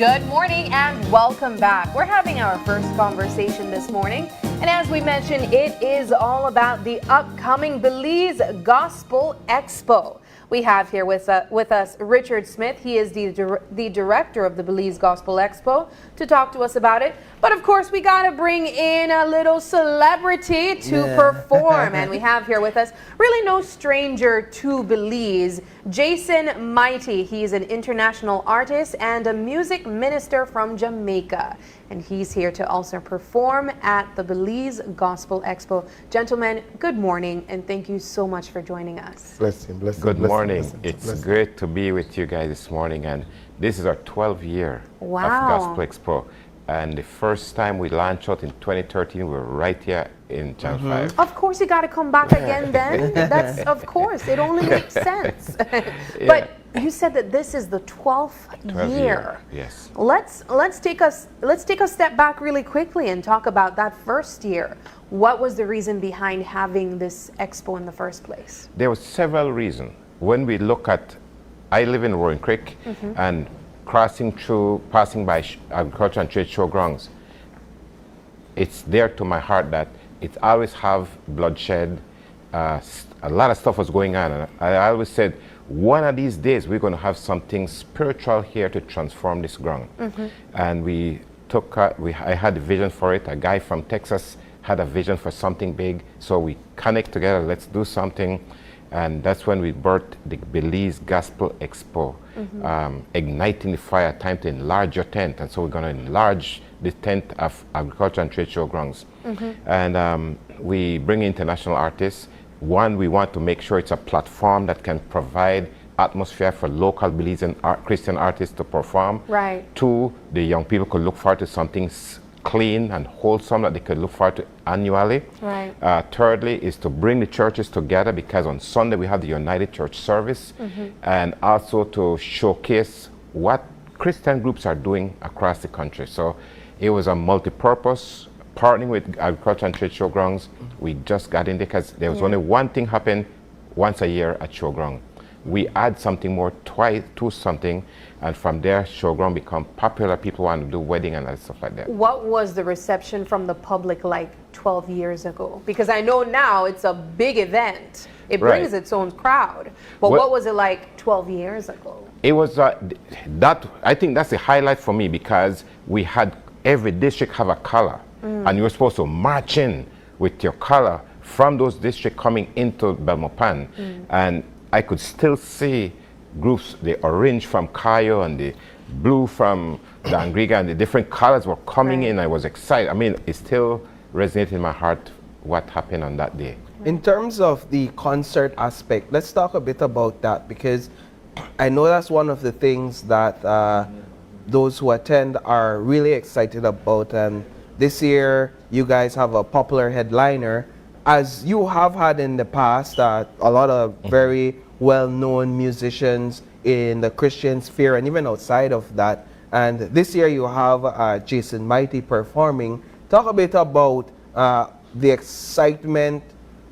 Good morning and welcome back. We're having our first conversation this morning. And as we mentioned, it is all about the upcoming Belize Gospel Expo. We have here with us Richard Smith. He is the director of the Belize Gospel Expo to talk to us about it. But of course, we got to bring in a little celebrity to perform. And we have here with us, really no stranger to Belize, Jason Mighty. He's an international artist and a music minister from Jamaica. And he's here to also perform at the Belize Gospel Expo. Gentlemen, good morning, and thank you so much for joining us. Bless him, bless him. Good morning. Bless him. It's great to be with you guys this morning, and this is our 12th year of Wow. Gospel Expo. And the first time we launched out in 2013, we were right here in Channel 5. Of course, you got to come back again then. That's, of course, it only makes sense. But you said that this is the 12th year. Yes. Let's take a step back really quickly and talk about that first year. What was the reason behind having this expo in the first place? There were several reasons. When we look at, I live in Roaring Creek, and passing by agriculture and trade showgrounds, it's there to my heart that it always have bloodshed. A lot of stuff was going on, and I always said, one of these days we're going to have something spiritual here to transform this ground. And we took, I had a vision for it. A guy from Texas had a vision for something big, so we connect together. Let's do something. And that's when we birthed the Belize Gospel Expo, igniting the fire, time to enlarge your tent. And so we're going to enlarge the tent of agriculture and trade showgrounds. And we bring international artists. One, we want to make sure it's a platform that can provide atmosphere for local Belizean Christian artists to perform. Right. Two, the young people could look forward to something clean and wholesome that they could look forward to annually. Right. Thirdly is to bring the churches together, because on Sunday we have the United Church service, and also to showcase what Christian groups are doing across the country. So it was a multi-purpose, partnering with agriculture and trade showgrounds. We just got in there because there was only one thing happen once a year at showground. We add something more to something, and from there, showground become popular. People want to do wedding and stuff like that. What was the reception from the public like 12 years ago? Because I know now it's a big event. It brings its own crowd. But what was it like 12 years ago? It was, I think that's the highlight for me, because we had every district have a color, and you were supposed to march in with your color from those districts coming into Belmopan. And I could still see groups, the orange from Cayo and the blue from the Angriga, and the different colors were coming in. I was excited. I mean, it still resonated in my heart what happened on that day. In terms of the concert aspect, let's talk a bit about that, because I know that's one of the things that those who attend are really excited about. And this year, you guys have a popular headliner, as you have had in the past, a lot of very well-known musicians in the Christian sphere and even outside of that. And this year you have Jason Mighty performing. Talk a bit about the excitement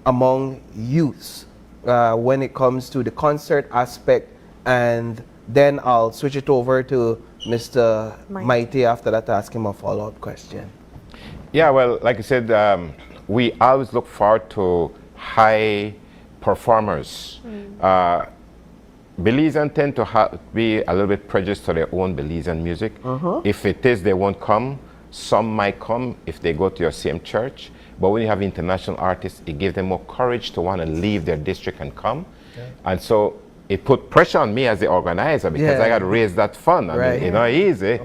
among youths when it comes to the concert aspect, and then I'll switch it over to Mr. Mighty after that to ask him a follow-up question. Yeah, well, like I said, we always look forward to high performers. Belizeans tend to be a little bit prejudiced to their own Belizean music. If it is, they won't come. Some might come if they go to your same church. But when you have international artists, it gives them more courage to want to leave their district and come. And so it put pressure on me as the organizer, because I got to raise that fund. I mean, it's not easy,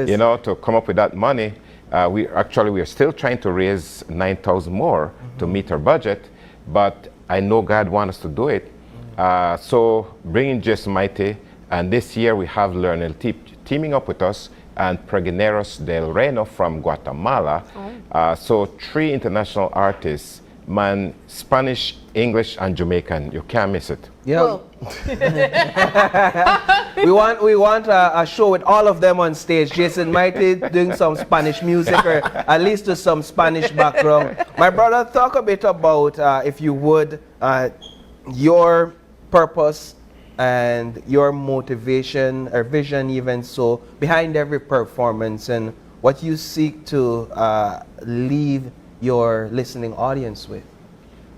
you know, to come up with that money. We are still trying to raise 9,000 more to meet our budget, but I know God wants us to do it. So bringing Jason Mighty, and this year we have Lionel teaming up with us, and Pregoneros del Reno from Guatemala. So 3 international artists, man, Spanish, English, and Jamaican. You can't miss it. Yeah. we want a show with all of them on stage. Jason Mighty doing some Spanish music, or at least to some Spanish background. My brother, talk a bit about, if you would, your purpose and your motivation or vision even so behind every performance, and what you seek to leave your listening audience with.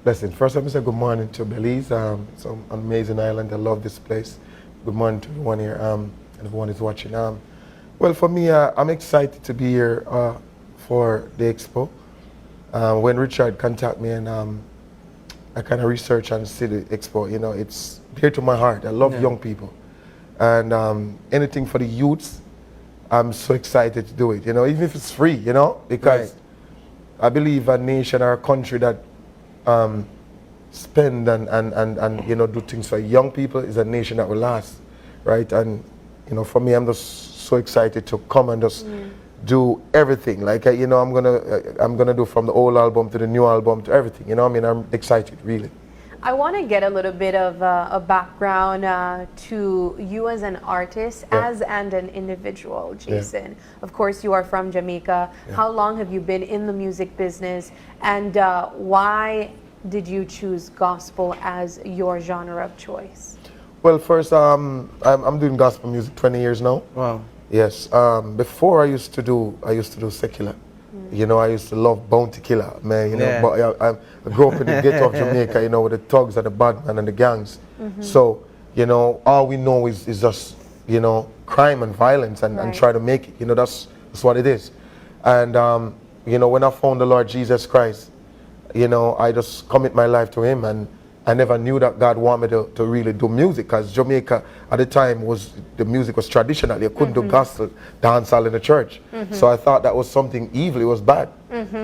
Listen, first let me say good morning to Belize. It's an amazing island. I love this place. Good morning to everyone here and everyone who's watching. Well, for me, I'm excited to be here for the Expo. When Richard contacted me and I kind of research and see the Expo, you know, it's dear to my heart. I love young people. And anything for the youths, I'm so excited to do it, you know, even if it's free, you know, because I believe a nation or a country that spend and you know, do things for young people is a nation that will last, right? And, you know, for me, I'm just so excited to come and just do everything. Like, you know, I'm gonna do from the old album to the new album to everything. You know what I mean? I'm excited, really. I want to get a little bit of a background to you as an artist, and an individual, Jason. Of course, you are from Jamaica. How long have you been in the music business, and why did you choose gospel as your genre of choice? Well, first, I'm doing gospel music 20 years now. Wow. Yes. Before I used to do secular. You know, I used to love Bounty Killer, man. You know, but I grew up in the ghetto of Jamaica. You know, with the thugs and the badman and the gangs. So, you know, all we know is just, you know, crime and violence and try to make it. You know, that's what it is. And you know, when I found the Lord Jesus Christ, you know, I just commit my life to Him, and I never knew that God wanted me to really do music, because Jamaica at the time the music was traditional. You couldn't do gospel dancehall in the church. So I thought that was something evil, it was bad.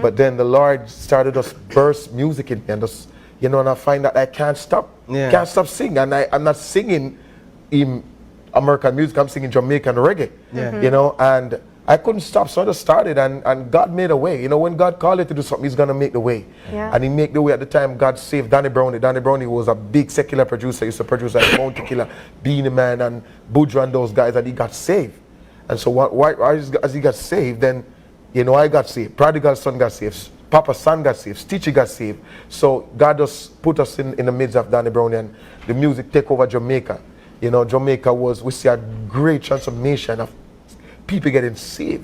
But then the Lord started to burst music in me, and just, you know, and I find that I can't stop singing. And I'm not singing in American music, I'm singing Jamaican reggae, you know, and I couldn't stop, so I just started, and God made a way. You know, when God called you to do something, He's going to make the way. And He made the way. At the time, God saved Danny Brownie. Danny Brownie was a big secular producer. He used to produce like Bounty Killer, Beanie Man, and Boudreaux and those guys, and he got saved. And so as he got saved, then, you know, I got saved. Prodigal Son got saved. Papa's Son got saved. Stitchy got saved. So God just put us in the midst of Danny Brownie, and the music take over Jamaica. You know, Jamaica we see a great transformation of people getting saved,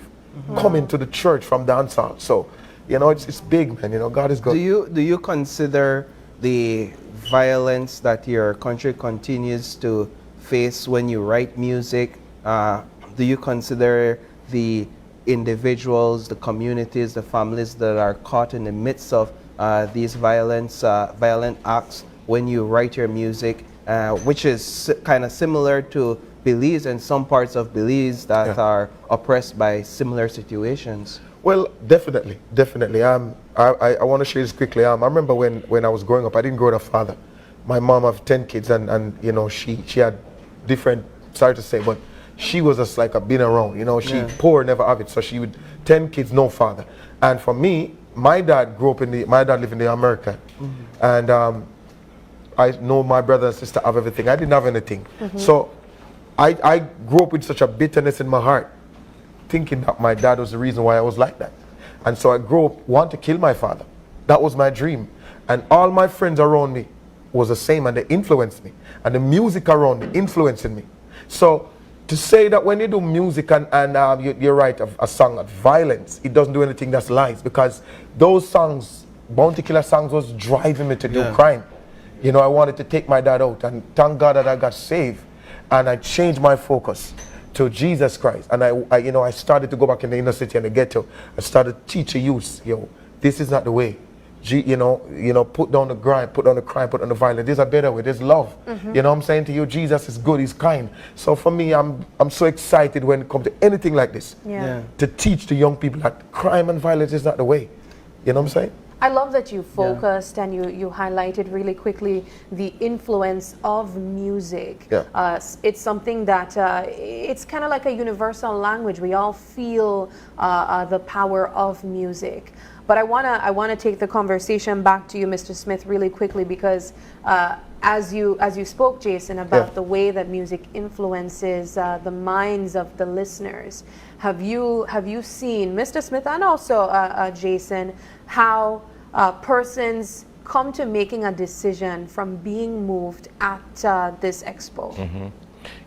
coming to the church from dancehall. So, you know, it's big, man. You know, God is good. Do you consider the violence that your country continues to face when you write music? Do you consider the individuals, the communities, the families that are caught in the midst of these violent acts when you write your music, which is kind of similar to Belize and some parts of Belize that are oppressed by similar situations? Well, definitely. I want to share this quickly. I remember when I was growing up, I didn't grow with a father. My mom had 10 kids, and you know, she had different, sorry to say, but she was just like a been around. You know, she poor, never have it. So she would 10 kids, no father. And for me, my dad lived in America, and I know my brother and sister have everything. I didn't have anything. So I grew up with such a bitterness in my heart, thinking that my dad was the reason why I was like that. And so I grew up wanting to kill my father. That was my dream. And all my friends around me was the same, and they influenced me. And the music around me influencing me. So to say that when you do music and you write a song of violence, it doesn't do anything that's lies, because those songs, Bounty Killer songs, was driving me to do crime. You know, I wanted to take my dad out, and thank God that I got saved. And I changed my focus to Jesus Christ. And I started to go back in the inner city and the ghetto. I started teaching youth, this is not the way. You know, put down the grind, put down the crime, put down the violence. There's a better way. There's love. You know what I'm saying to you? Jesus is good. He's kind. So for me, I'm so excited when it comes to anything like this. To teach the young people that crime and violence is not the way. You know what I'm saying? I love that you focused and you highlighted really quickly the influence of music. It's something that it's kind of like a universal language. We all feel the power of music. But I wanna take the conversation back to you, Mr. Smith, really quickly, because as you spoke, Jason, about the way that music influences the minds of the listeners, have you seen, Mr. Smith and also Jason, how persons come to making a decision from being moved at this expo?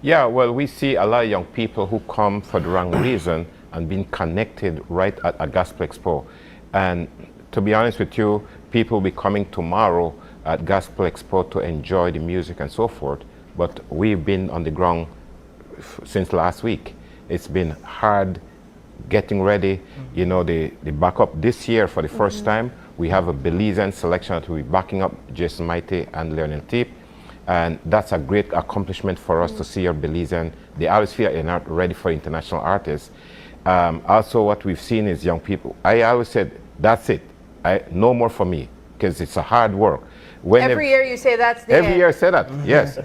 Yeah, well, we see a lot of young people who come for the wrong reason and being connected right at a Gospel Expo. And to be honest with you, people will be coming tomorrow at Gospel Expo to enjoy the music and so forth. But we've been on the ground since last week. It's been hard getting ready. You know, the backup this year for the first time, we have a Belizean selection that will be backing up Jason Mighty and Leonel Teep. And that's a great accomplishment for us to see our Belizean. They always feel they're not ready for international artists. Also, what we've seen is young people. I always said, that's it. No more for me, because it's a hard work. Every year you say that's the Every end. year I say that, yes.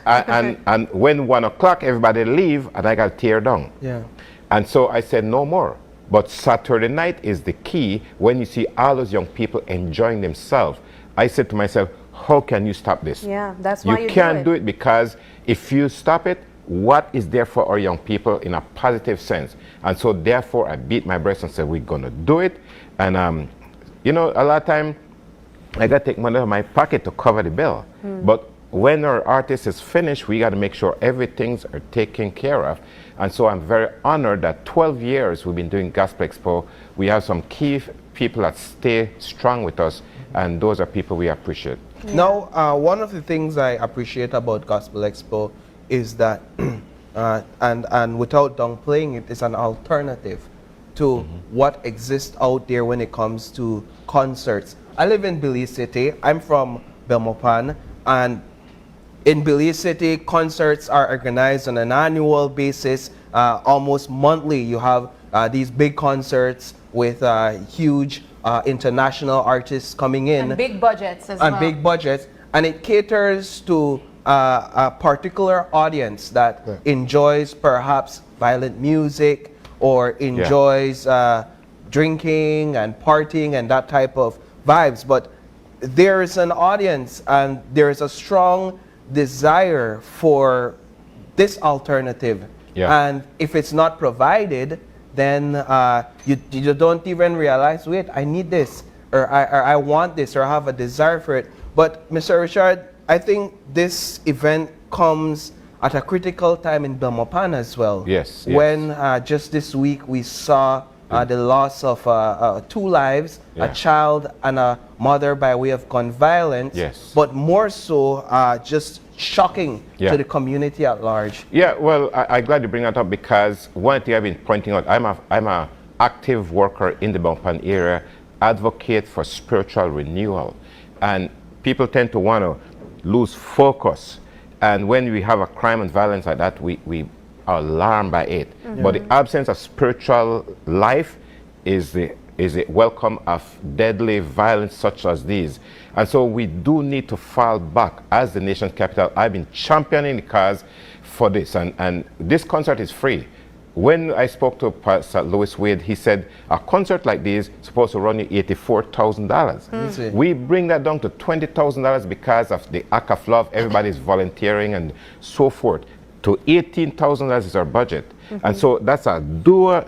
and when 1 o'clock, everybody leave, and I got tear down. Yeah. And so I said, no more. But Saturday night is the key when you see all those young people enjoying themselves. I said to myself, how can you stop this? Yeah, that's why you can't do it, because if you stop it, what is there for our young people in a positive sense? And so therefore I beat my breast and said, we're gonna do it. And you know, a lot of time I gotta take money out of my pocket to cover the bill. But when our artist is finished, we gotta make sure everything's are taken care of. And so I'm very honored that 12 years we've been doing Gospel Expo. We have some key people that stay strong with us, and those are people we appreciate. Yeah. Now, one of the things I appreciate about Gospel Expo is that, and without downplaying it, it's an alternative to what exists out there when it comes to concerts. I live in Belize City. I'm from Belmopan, and in Belize City, concerts are organized on an annual basis, almost monthly. You have these big concerts with huge international artists coming in. And big budgets as well. And big budgets. And it caters to a particular audience that enjoys perhaps violent music or enjoys drinking and partying and that type of vibes. But there is an audience and there is a strong desire for this alternative. And if it's not provided, then you don't even realize, wait, I need this, or I want this, or I have a desire for it. But Mr. Richard, I think this event comes at a critical time in Belmopan as well. Yes. When just this week we saw the loss of 2 lives, a child and a mother by way of gun violence. Yes. But more so, just shocking to the community at large. Yeah, well, I'm glad you bring that up, because one thing I've been pointing out, I'm a active worker in the Belmopan area, advocate for spiritual renewal. And people tend to want to lose focus. And when we have a crime and violence like that, we are alarmed by it. But the absence of spiritual life is a welcome of deadly violence such as these. And so we do need to fall back as the nation's capital. I've been championing the cause for this, and this concert is free. When I spoke to Pastor Louis Wade, he said a concert like this is supposed to run you $84,000. We bring that down to $20,000 because of the act of love. Everybody's volunteering and so forth. To $18,000 is our budget. And so that's a dual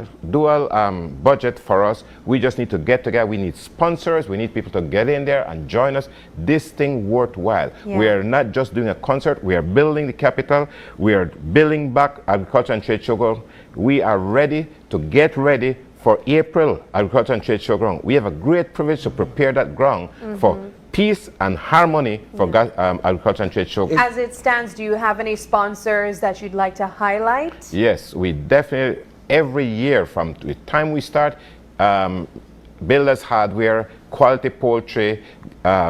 budget for us. We just need to get together. We need sponsors. We need people to get in there and join us. This thing worthwhile. We are not just doing a concert. We are building the capital. We are building back agriculture and trade show. We are ready to get ready for April agriculture and trade show ground. We have a great privilege to prepare that ground for peace and harmony for agriculture and trade show. As it stands, do you have any sponsors that you'd like to highlight? Yes, we definitely, every year from the time we start, Builders Hardware, Quality Poultry,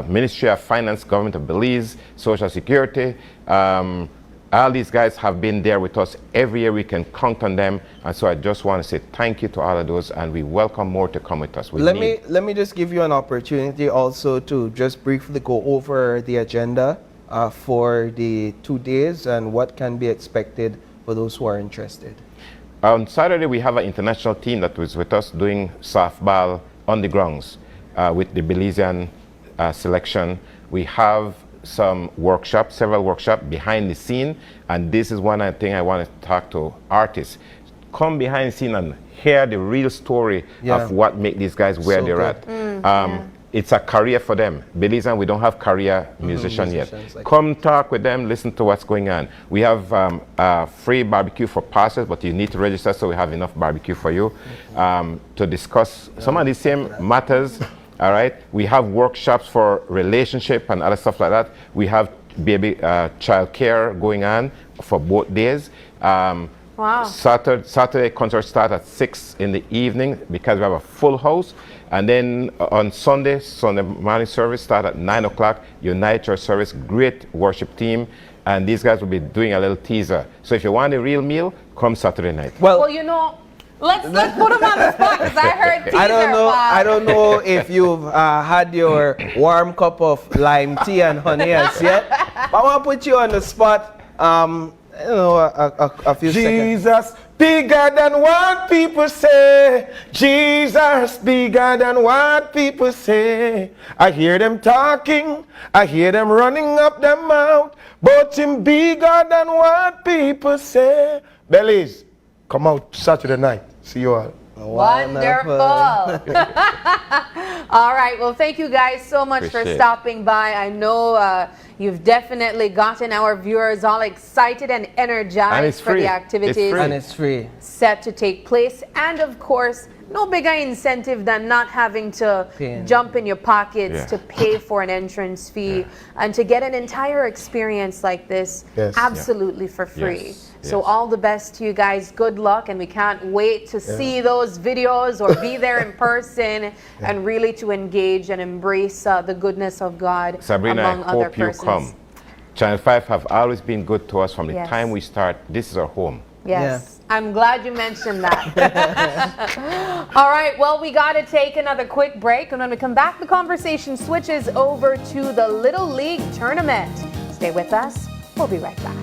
Ministry of Finance, Government of Belize, Social Security, all these guys have been there with us. Every year we can count on them. And so I just want to say thank you to all of those, and we welcome more to come with us. Let me just give you an opportunity also to just briefly go over the agenda for the 2 days and what can be expected for those who are interested. On Saturday, we have an international team that was with us doing softball on the grounds with the Belizean selection. We have some workshops, several workshops behind the scene, and this is one thing I want to talk to artists. Come behind the scene and hear the real story of what make these guys where they're at. it's a career for them. Belize, and we don't have career musicians yet. Musicians, like Come talk with them, listen to what's going on. We have free barbecue for passes, but you need to register so we have enough barbecue for you to discuss some of the same matters. All right. We have workshops for relationship and other stuff like that. We have baby child care going on for both days. Wow. Saturday concert start at 6 in the evening because we have a full house. And then on Sunday morning service start at 9 o'clock. Unite Church service, great worship team. And these guys will be doing a little teaser. So if you want a real meal, come Saturday night. Well, you know, let's put them on the spot because I heard teaser. I don't know if you've had your warm cup of lime tea and honey as yet. But I want to put you on the spot. You know, a few seconds. Jesus bigger than what people say. Jesus bigger than what people say. I hear them talking, I hear them running up their mouth, but him bigger than what people say. Belize, come out Saturday night. See you all. Wonderful. All right. Well, thank you guys so much for stopping by. I know you've definitely gotten our viewers all excited and energized for the activities. And it's free. Set to take place. And of course, no bigger incentive than not having to jump in your pockets to pay for an entrance fee and to get an entire experience like this absolutely for free. So all the best to you guys. Good luck, and we can't wait to see those videos or be there in person and really to engage and embrace the goodness of God. Sabrina, among I other hope you persons. come. Channel 5 have always been good to us from the time we start. This is our home. Yes, I'm glad you mentioned that. All right, well, we got to take another quick break, and when we come back, the conversation switches over to the Little League Tournament. Stay with us. We'll be right back.